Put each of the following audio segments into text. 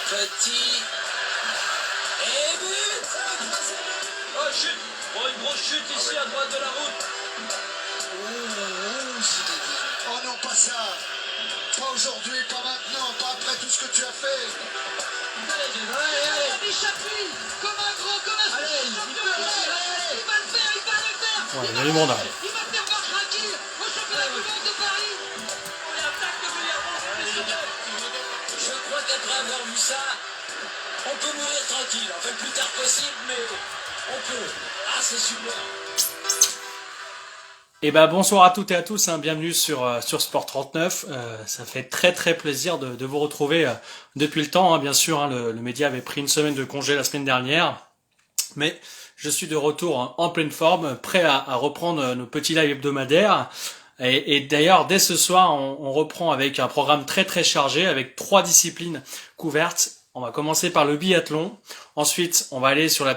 Petit. Et but. Oh, chute. Bon, une grosse chute ici à droite de la route. Oh non, pas ça. Pas aujourd'hui, pas maintenant, pas après tout ce que tu as fait. Allez. Chapuis, comme un gros, comme un champion. Il va le faire, il va le faire. Ouais, il y a du monde. Il va faire marche tranquille au championnat du monde de Paris. On y attaque de Je crois qu'après avoir vu ça, on peut mourir tranquille. Enfin, le plus tard possible, mais on peut. Ah, c'est super. Et ben bonsoir à toutes et à tous, hein, bienvenue sur Sport 39. Ça fait très très plaisir de vous retrouver depuis le temps, hein, bien sûr. Hein, le média avait pris une semaine de congé la semaine dernière, mais je suis de retour hein, en pleine forme, prêt à reprendre nos petits lives hebdomadaires. Et d'ailleurs, dès ce soir, on reprend avec un programme très très chargé, avec 3 disciplines couvertes. On va commencer par le biathlon. Ensuite, on va aller sur la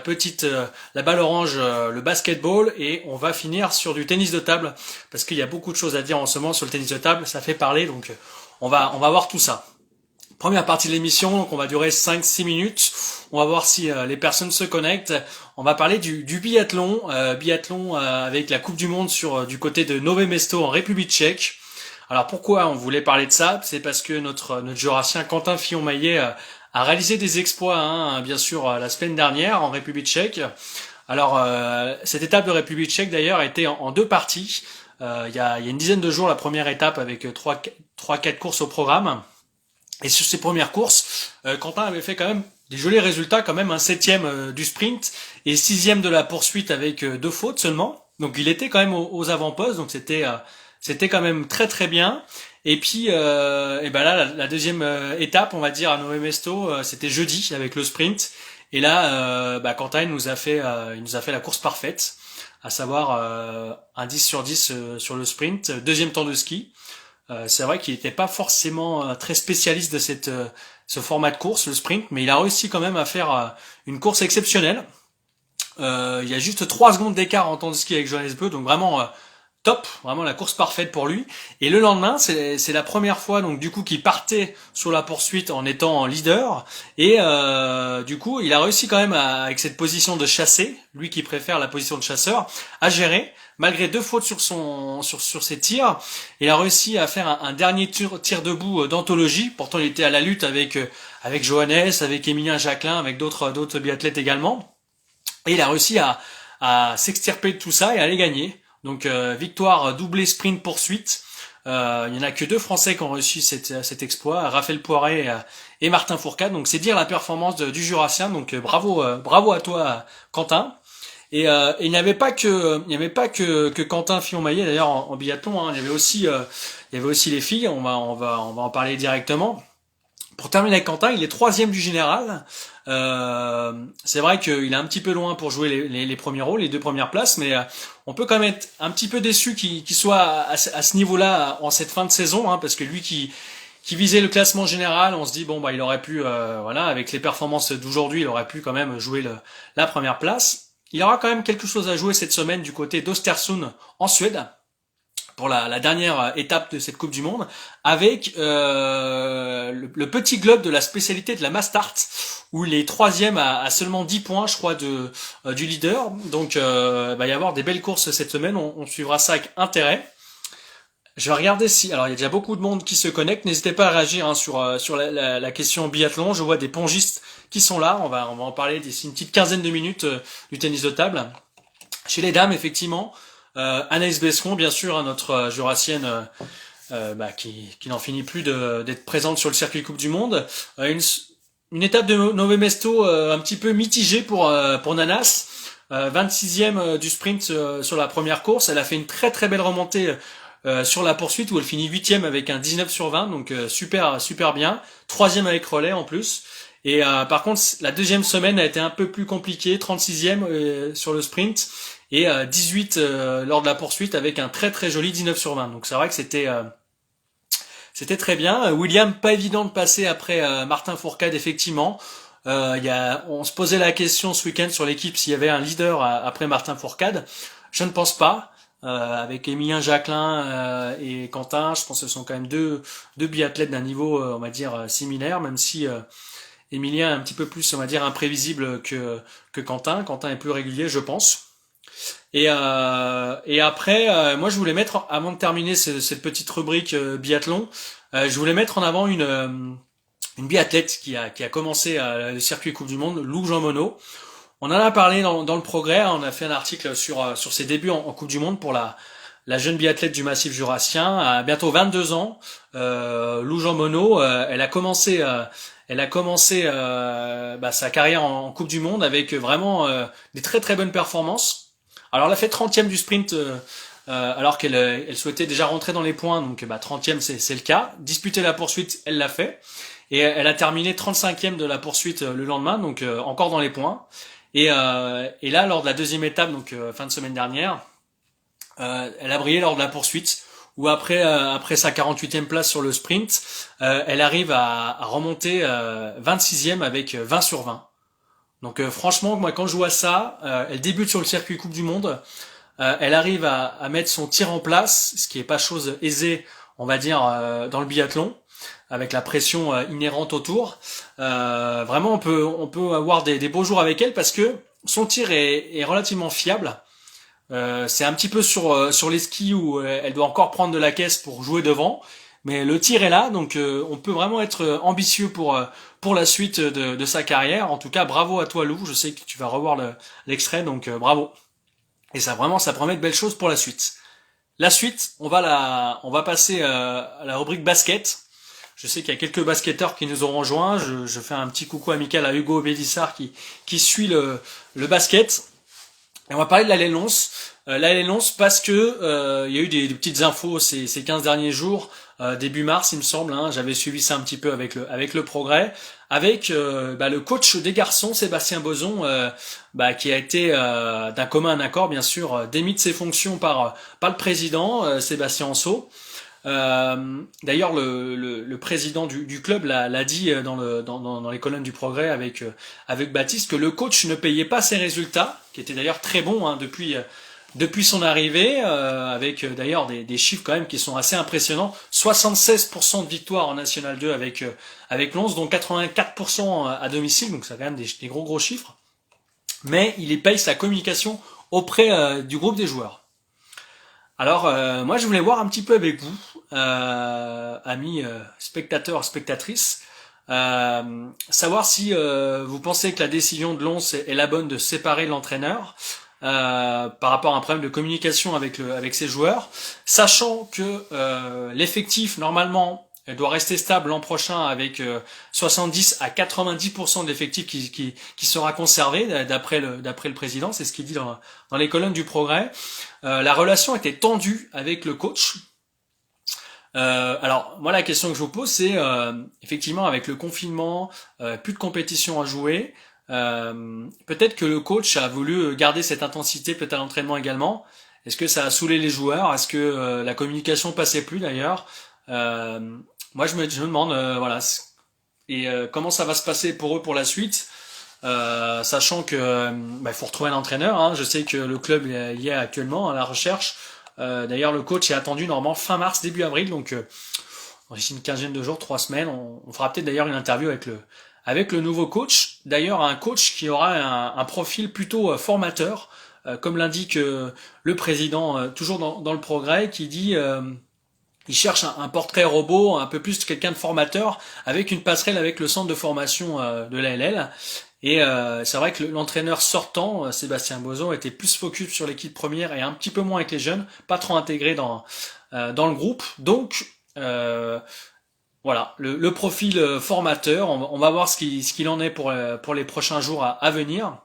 balle orange, le basketball, et on va finir sur du tennis de table, parce qu'il y a beaucoup de choses à dire en ce moment sur le tennis de table. Ça fait parler, donc on va voir tout ça. Première partie de l'émission, donc on va durer 5-6 minutes. On va voir si les personnes se connectent. On va parler du biathlon, avec la Coupe du Monde du côté de Nové Mesto en République tchèque. Alors pourquoi on voulait parler de ça? C'est parce que notre jurassien Quentin Fillon-Maillet a réalisé des exploits, hein, bien sûr, la semaine dernière en République tchèque. Alors cette étape de République tchèque d'ailleurs était en 2 parties. Il y a une dizaine de jours la première étape avec 3-4 courses au programme. Et sur ces premières courses, Quentin avait fait quand même des jolis résultats, quand même un 7e du sprint et 6e de la poursuite avec 2 fautes seulement. Donc il était quand même aux avant-postes, donc c'était quand même très très bien. Et puis et ben là la deuxième étape, on va dire à Nové Mesto, c'était jeudi avec le sprint. Et là Quentin il nous a fait la course parfaite, à savoir un 10 sur 10 sur le sprint, deuxième temps de ski. C'est vrai qu'il n'était pas forcément très spécialiste de ce format de course, le sprint, mais il a réussi quand même à faire une course exceptionnelle. Il y a juste 3 secondes d'écart en temps de ski avec Johannes Beu, donc vraiment top, vraiment la course parfaite pour lui. Et le lendemain, c'est la première fois donc du coup qu'il partait sur la poursuite en étant leader. Et du coup, il a réussi quand même avec cette position de chassé, lui qui préfère la position de chasseur, à gérer. Malgré 2 fautes sur ses tirs, il a réussi à faire un dernier tir debout d'anthologie. Pourtant, il était à la lutte avec Johannes, avec Émilien Jacquelin, avec d'autres biathlètes également. Et il a réussi à s'extirper de tout ça et à les gagner. Donc victoire doublée sprint poursuite. Il y en a que 2 Français qui ont réussi cet exploit, Raphaël Poiré et Martin Fourcade. Donc c'est dire la performance du Jurassien. Donc bravo à toi Quentin. Et il n'y avait pas que Quentin Fillon-Maillet d'ailleurs en biathlon, hein. Il y avait aussi les filles. On va en parler directement. Pour terminer avec Quentin, il est 3e du général. C'est vrai qu'il est un petit peu loin pour jouer les premiers rôles, les 2 premières places, mais on peut quand même être un petit peu déçu qu'il soit à ce niveau-là en cette fin de saison, hein, parce que lui qui visait le classement général, on se dit bon il aurait pu, avec les performances d'aujourd'hui, il aurait pu quand même jouer la première place. Il aura quand même quelque chose à jouer cette semaine du côté d'Östersund en Suède, pour la dernière étape de cette Coupe du Monde, avec le petit globe de la spécialité de la Mastart, où il est 3e à seulement 10 points, je crois, du leader. Donc il va y avoir des belles courses cette semaine, on suivra ça avec intérêt. Je vais regarder alors il y a déjà beaucoup de monde qui se connecte, n'hésitez pas à réagir hein, sur la question biathlon. Je vois des pongistes qui sont là, on va en parler d'ici une petite quinzaine de minutes du tennis de table. Chez les dames, effectivement, Anaïs Bescon, bien sûr, hein, notre jurassienne qui n'en finit plus d'être présente sur le circuit Coupe du Monde. Une étape de Nové Mesto un petit peu mitigée pour Nanas. 26e du sprint sur la première course. Elle a fait une très très belle remontée sur la poursuite où elle finit 8e avec un 19 sur 20, donc super bien. 3e avec relais en plus. Et par contre, la deuxième semaine a été un peu plus compliquée, 36e sur le sprint et 18 lors de la poursuite avec un très très joli 19 sur 20. Donc c'est vrai que c'était très bien. William, pas évident de passer après Martin Fourcade, effectivement. On se posait la question ce week-end sur l'équipe s'il y avait un leader après Martin Fourcade. Je ne pense pas. avec Émilien Jacquelin et Quentin. Je pense que ce sont quand même deux biathlètes d'un niveau, on va dire, similaire, même si Émilien est un petit peu plus, on va dire, imprévisible que Quentin. Quentin est plus régulier, je pense. Et après, moi je voulais mettre, avant de terminer cette petite rubrique biathlon, je voulais mettre en avant une biathlète qui a commencé le circuit Coupe du Monde, Lou Jean Monod. On en a parlé dans le Progrès, on a fait un article sur ses débuts en Coupe du Monde pour la jeune biathlète du Massif jurassien, à bientôt 22 ans. Lou Jean Monod, elle a commencé sa carrière en Coupe du Monde avec vraiment des très très bonnes performances. Alors elle a fait 30e du sprint alors qu'elle souhaitait déjà rentrer dans les points, donc 30e c'est le cas. Disputer la poursuite, elle l'a fait. Et elle a terminé 35e de la poursuite le lendemain, donc encore dans les points. Et là, lors de la deuxième étape, donc fin de semaine dernière, elle a brillé lors de la poursuite, où après sa 48e place sur le sprint, elle arrive à remonter 26e avec 20 sur 20. Donc franchement, moi quand je vois ça, elle débute sur le circuit Coupe du Monde, elle arrive à mettre son tir en place, ce qui est pas chose aisée, on va dire, dans le biathlon, avec la pression inhérente autour. Vraiment, on peut avoir des beaux jours avec elle parce que son tir est relativement fiable. C'est un petit peu sur les skis où elle doit encore prendre de la caisse pour jouer devant, mais le tir est là, donc on peut vraiment être ambitieux pour la suite de sa carrière. En tout cas, bravo à toi Lou, je sais que tu vas revoir l'extrait, donc bravo. Et ça promet de belles choses pour la suite. La suite, on va passer à la rubrique basket. Je sais qu'il y a quelques basketteurs qui nous ont rejoints. Je fais un petit coucou amical à Hugo Bélissard qui suit le basket. Et on va parler de la Lens. La Lens parce que il y a eu des petites infos ces 15 derniers jours, début mars il me semble. J'avais suivi ça un petit peu avec le Progrès, avec le coach des garçons Sébastien Bozon, qui a été d'un commun accord bien sûr démis de ses fonctions par le président Sébastien Anceau. D'ailleurs le président du club l'a dit dans les colonnes du Progrès avec Baptiste, que le coach ne payait pas ses résultats, qui étaient d'ailleurs très bons depuis son arrivée, avec d'ailleurs des chiffres quand même qui sont assez impressionnants. 76% de victoires en National 2 avec Lens, dont 84% à domicile, donc ça a quand même des gros chiffres. Mais il paye sa communication auprès du groupe des joueurs. Alors, moi, je voulais voir un petit peu avec vous, amis spectateurs, spectatrices, savoir si vous pensez que la décision de Lens est la bonne de séparer l'entraîneur par rapport à un problème de communication avec ses joueurs, sachant que l'effectif, normalement, doit rester stable l'an prochain avec 70 à 90% de l'effectif qui sera conservé d'après le président, c'est ce qu'il dit dans les colonnes du Progrès. La relation était tendue avec le coach. Alors moi la question que je vous pose c'est effectivement avec le confinement, plus de compétition à jouer, peut-être que le coach a voulu garder cette intensité peut-être à l'entraînement également. Est-ce que ça a saoulé les joueurs? Est-ce que la communication passait plus d'ailleurs? Moi je me demande voilà, et comment ça va se passer pour eux pour la suite, sachant que il faut retrouver un entraîneur. Je sais que le club y est actuellement à la recherche. D'ailleurs le coach est attendu normalement fin mars début avril, donc d'ici une quinzaine de jours, 3 semaines, on fera peut-être d'ailleurs une interview avec le nouveau coach. D'ailleurs un coach qui aura un profil plutôt formateur, comme l'indique le président toujours dans le Progrès, qui dit il cherche un portrait robot, un peu plus quelqu'un de formateur, avec une passerelle avec le centre de formation de l'ALL. Et c'est vrai que l'entraîneur sortant, Sébastien Bozon, était plus focus sur l'équipe première et un petit peu moins avec les jeunes, pas trop intégré dans le groupe. Donc voilà, le profil formateur, on va voir ce qu'il en est pour les prochains jours à venir.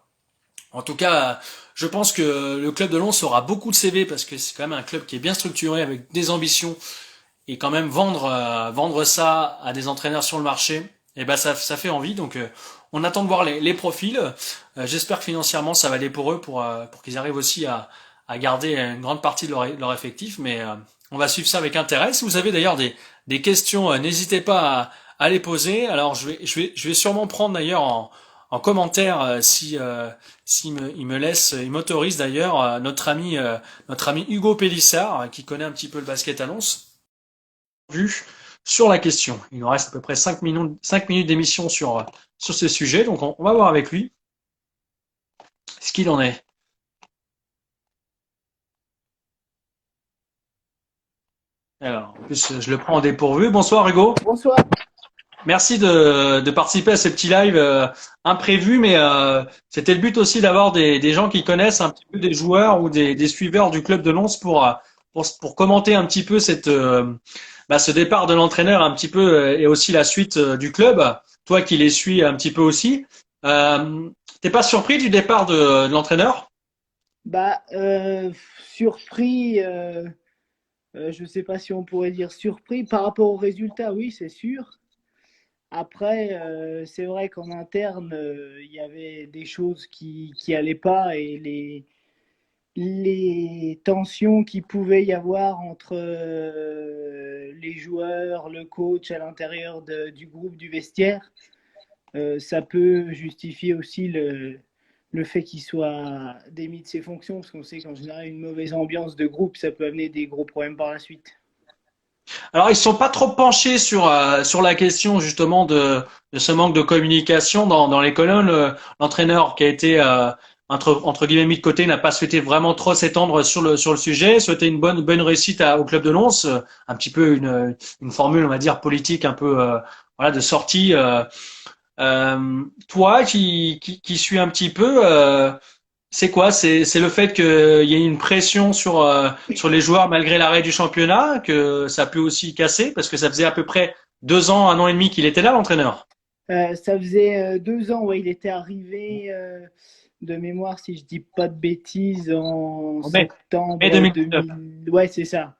En tout cas, je pense que le club de Lens aura beaucoup de CV parce que c'est quand même un club qui est bien structuré avec des ambitions, et quand même vendre ça à des entraîneurs sur le marché, ça fait envie. Donc on attend de voir les profils. J'espère que financièrement ça va aller pour eux pour qu'ils arrivent aussi à garder une grande partie de leur effectif, mais on va suivre ça avec intérêt. Si vous avez d'ailleurs des questions, n'hésitez pas à les poser. Alors je vais sûrement prendre d'ailleurs en commentaire il me laisse, il m'autorise d'ailleurs notre ami Hugo Pélissard qui connaît un petit peu le basket à Lons vu sur la question. Il nous reste à peu près 5 minutes d'émission sur ce sujet, donc on va voir avec lui ce qu'il en est. Alors, en plus, je le prends en dépourvu. Bonsoir Hugo. Bonsoir. Merci de participer à ce petit live imprévu, mais c'était le but aussi d'avoir des gens qui connaissent un petit peu des joueurs ou des suiveurs du club de Lons pour commenter un petit peu ce départ de l'entraîneur un petit peu et aussi la suite du club. Toi qui les suis un petit peu aussi, t'es pas surpris du départ de l'entraîneur? Bah, surpris, je sais pas si on pourrait dire surpris par rapport aux résultats, oui, c'est sûr. Après, c'est vrai qu'en interne, il y avait des choses qui allaient pas et les tensions qu'il pouvait y avoir entre les joueurs, le coach à l'intérieur du groupe, du vestiaire, ça peut justifier aussi le fait qu'il soit démis de ses fonctions, parce qu'on sait qu'en général, une mauvaise ambiance de groupe, ça peut amener des gros problèmes par la suite. Alors, ils sont pas trop penchés sur la question justement de ce manque de communication dans les colonnes. L'entraîneur qui a été entre guillemets mis de côté n'a pas souhaité vraiment trop s'étendre sur le sujet. Souhaiter une bonne réussite au club de Lons, un petit peu une formule on va dire politique un peu voilà de sortie. Toi qui suis un petit peu, c'est quoi? C'est le fait qu'il y ait une pression sur les joueurs malgré l'arrêt du championnat, que ça peut aussi casser, parce que ça faisait à peu près 2 ans, 1 an et demi qu'il était là, l'entraîneur. Ça faisait 2 ans, ouais, il était arrivé de mémoire, si je dis pas de bêtises, en En mai, septembre mai 2019. 2000. Ouais, c'est ça.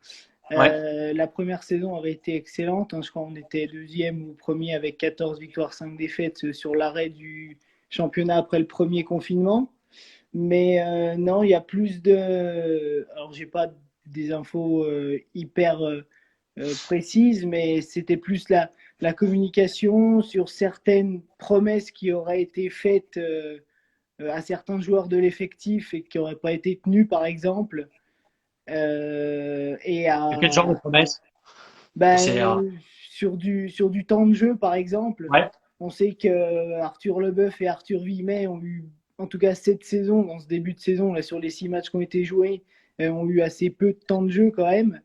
Ouais. La première saison avait été excellente, hein. Je crois qu'on était deuxième ou premier avec 14 victoires, 5 défaites sur l'arrêt du championnat après le premier confinement. Mais non, il y a plus de. Alors, j'ai pas des infos hyper précises, mais c'était plus la communication sur certaines promesses qui auraient été faites à certains joueurs de l'effectif et qui n'auraient pas été tenues, par exemple. Et Quel genre de promesse? C'est ben, sur du temps de jeu, par exemple, ouais. on sait que Arthur Leboeuf et Arthur Vimet ont eu, en tout cas cette saison, dans ce début de saison, là, sur les 6 matchs qui ont été joués, ont eu assez peu de temps de jeu quand même,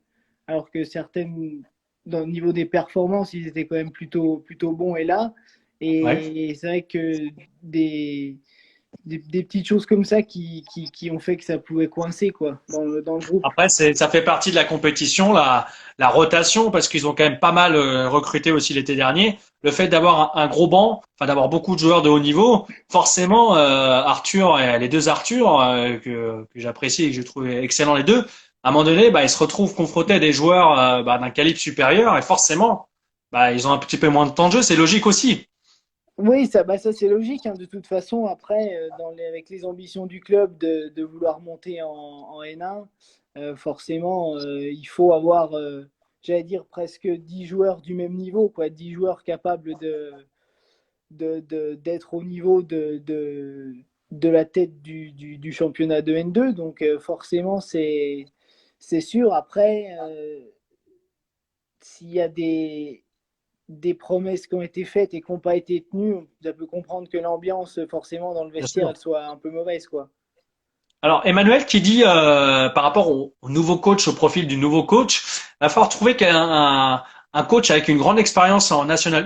alors que certaines, dans le niveau des performances, ils étaient quand même plutôt bons et là. Ouais. Et c'est vrai que des petites choses comme ça qui ont fait que ça pouvait coincer quoi, dans le groupe. Après, ça fait partie de la compétition, la rotation, parce qu'ils ont quand même pas mal recruté aussi l'été dernier. Le fait d'avoir un gros banc, enfin d'avoir beaucoup de joueurs de haut niveau, forcément, Arthur et les deux Arthur que j'apprécie et que je trouve excellents les deux, à un moment donné, bah, ils se retrouvent confrontés à des joueurs d'un calibre supérieur et forcément, bah, ils ont un petit peu moins de temps de jeu. C'est logique aussi. Oui, ça c'est logique, hein, de toute façon. Après, avec les ambitions du club de vouloir monter en N1, forcément, il faut avoir, j'allais dire, presque 10 joueurs du même niveau, quoi, 10 joueurs capables d'être au niveau de la tête du championnat de N2. Donc, forcément, c'est sûr. Après, s'il y a des promesses qui ont été faites et qui n'ont pas été tenues, ça peut comprendre que l'ambiance, forcément, dans le Bien vestiaire, sûr. elle soit un peu mauvaise, quoi. Alors Emmanuel qui dit par rapport au nouveau coach, au profil du nouveau coach, il va falloir trouver un coach avec une grande expérience en National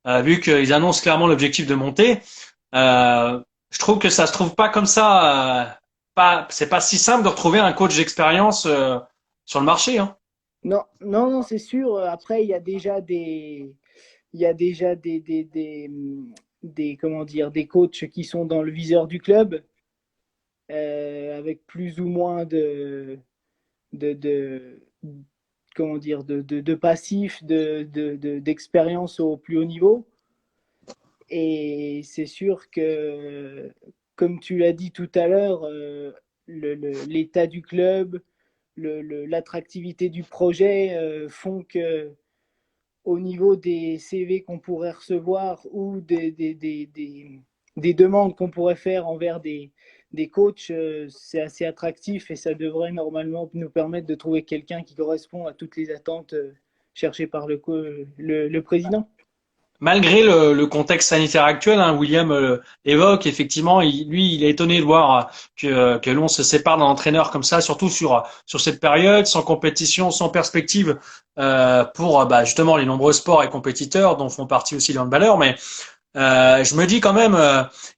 1, vu qu'ils annoncent clairement l'objectif de monter. Je trouve que ça se trouve pas comme ça. C'est pas si simple de retrouver un coach d'expérience sur le marché, hein. Non, non, non, c'est sûr. Après, il y a déjà comment dire, des coachs qui sont dans le viseur du club, avec plus ou moins de comment dire, de passif, d'expérience au plus haut niveau. Et c'est sûr que, comme tu l'as dit tout à l'heure, l'état du club, l'attractivité du projet font que au niveau des CV qu'on pourrait recevoir ou des demandes qu'on pourrait faire envers des coachs, c'est assez attractif et ça devrait normalement nous permettre de trouver quelqu'un qui correspond à toutes les attentes cherchées par le président. Malgré le contexte sanitaire actuel, hein, William évoque effectivement, il est étonné de voir que l'on se sépare d'un entraîneur comme ça, surtout sur cette période, sans compétition, sans perspective pour justement les nombreux sports et compétiteurs dont font partie aussi les handballeurs. Mais je me dis quand même,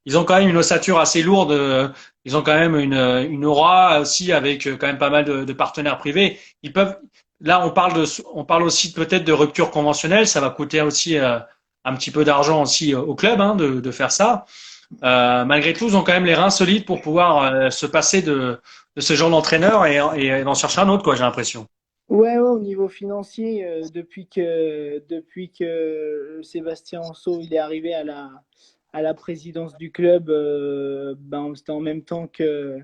ils ont quand même une ossature assez lourde. Ils ont quand même une aura aussi avec quand même pas mal de partenaires privés. Ils peuvent. Là, on parle aussi peut-être de rupture conventionnelle. Ça va coûter aussi un petit peu d'argent aussi au club de faire ça. Malgré tout, ils ont quand même les reins solides pour pouvoir se passer de ce genre d'entraîneur et d'en chercher un autre, quoi. J'ai l'impression. Ouais, au niveau financier, depuis que Sébastien Anceau il est arrivé à la présidence du club, c'était en même temps que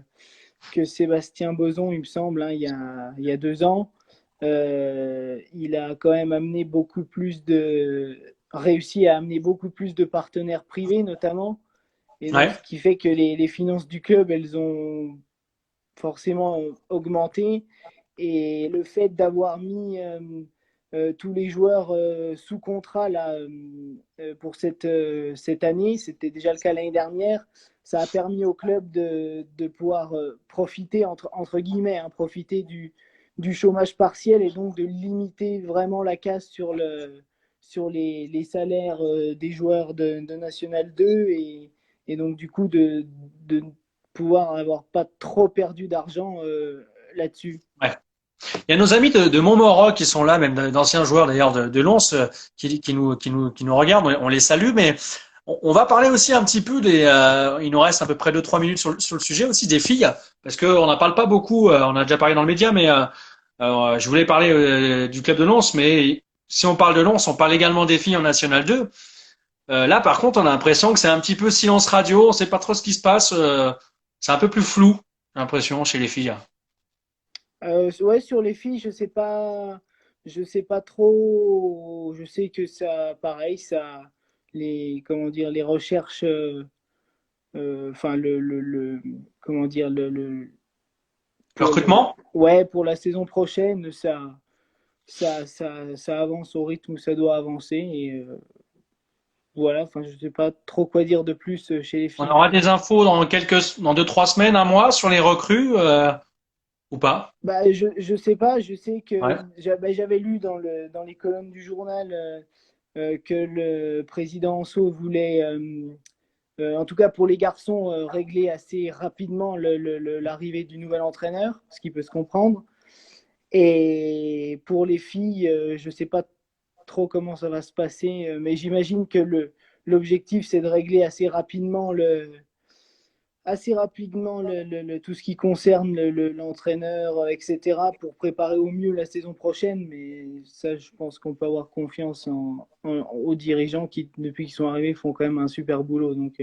Sébastien Boson, il me semble, hein, il y a 2 ans. Il a quand même réussi à amener beaucoup plus de partenaires privés, notamment. Et donc, Ouais. ce qui fait que les finances du club, elles ont forcément augmenté. Et le fait d'avoir mis tous les joueurs sous contrat là, pour cette année, c'était déjà le cas l'année dernière, ça a permis au club de pouvoir profiter, entre guillemets, hein, profiter du chômage partiel et donc de limiter vraiment la casse sur les salaires des joueurs de National 2 et donc du coup de pouvoir avoir pas trop perdu d'argent là-dessus. Ouais. Il y a nos amis de Montmoreau qui sont là, même d'anciens joueurs d'ailleurs de Lons, qui nous regardent. On les salue, mais on va parler aussi un petit peu il nous reste à peu près 2-3 minutes sur le sujet aussi des filles, parce que on n'en parle pas beaucoup. On a déjà parlé dans le média, mais je voulais parler du club de Lons, mais si on parle de Lons, on parle également des filles en National 2. Là, par contre, on a l'impression que c'est un petit peu silence radio. On sait pas trop ce qui se passe. C'est un peu plus flou, j'ai l'impression, chez les filles. Ouais, sur les filles, je sais pas trop. Je sais que ça, pareil, comment dire, les recherches, enfin comment dire, Le recrutement? ouais, pour la saison prochaine, ça avance au rythme où ça doit avancer et voilà. Enfin, je sais pas trop quoi dire de plus chez les On filles. aura des infos dans dans 2-3 semaines, un mois sur les recrues ou pas? Je sais pas, je sais que Ouais. j'avais lu dans les colonnes du journal que le président Anso voulait, en tout cas pour les garçons, régler assez rapidement l'arrivée du nouvel entraîneur, ce qui peut se comprendre. Et pour les filles, je sais pas trop comment ça va se passer, mais j'imagine que l'objectif c'est de régler assez rapidement tout ce qui concerne l'entraîneur, etc., pour préparer au mieux la saison prochaine. Mais ça, je pense qu'on peut avoir confiance aux dirigeants qui, depuis qu'ils sont arrivés, font quand même un super boulot. Donc,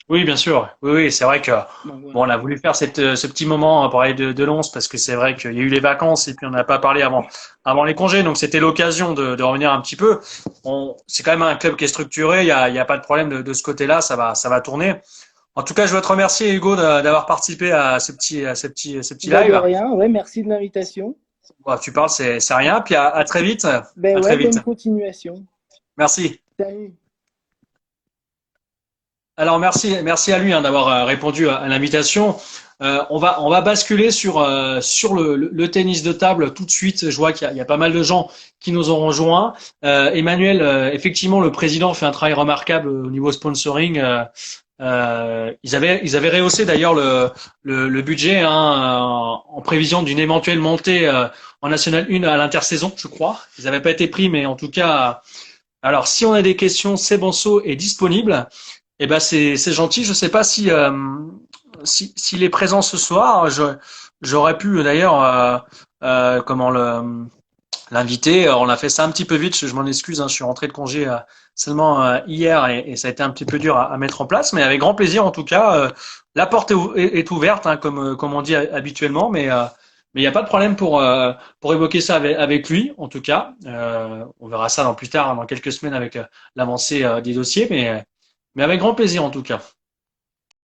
Oui, bien sûr. Oui, oui, c'est vrai que voilà. bon, on a voulu faire ce petit moment à parler de Lons parce que c'est vrai qu'il y a eu les vacances et puis on n'a pas parlé avant les congés, donc c'était l'occasion de revenir un petit peu. C'est quand même un club qui est structuré, il y a pas de problème de ce côté-là, ça va tourner. En tout cas, je veux te remercier Hugo d'avoir participé à ce petit De live. rien, ouais, merci de l'invitation. Bon, tu parles, c'est rien. Puis à très vite. À Ben très ouais, vite. bonne continuation. Merci. Salut. Alors merci à lui d'avoir répondu à l'invitation. On va basculer sur le tennis de table tout de suite. Je vois qu'il y a pas mal de gens qui nous ont rejoints. Emmanuel, effectivement, le président fait un travail remarquable au niveau sponsoring. Ils avaient rehaussé d'ailleurs le budget en prévision d'une éventuelle montée en National 1 à l'intersaison, je crois. Ils n'avaient pas été pris, mais en tout cas. Alors, si on a des questions, Sebonso est disponible. Eh ben c'est gentil. Je sais pas s'il est présent ce soir. J'aurais pu d'ailleurs comment l'inviter. On a fait ça un petit peu vite. Je m'en excuse. Hein, je suis rentré de congé seulement hier et ça a été un petit peu dur à mettre en place. Mais avec grand plaisir en tout cas. La porte est ouverte hein, comme on dit habituellement. Mais il n'y a pas de problème pour évoquer ça avec lui, en tout cas. On verra ça plus tard, dans quelques semaines, avec l'avancée des dossiers, mais avec grand plaisir, en tout cas.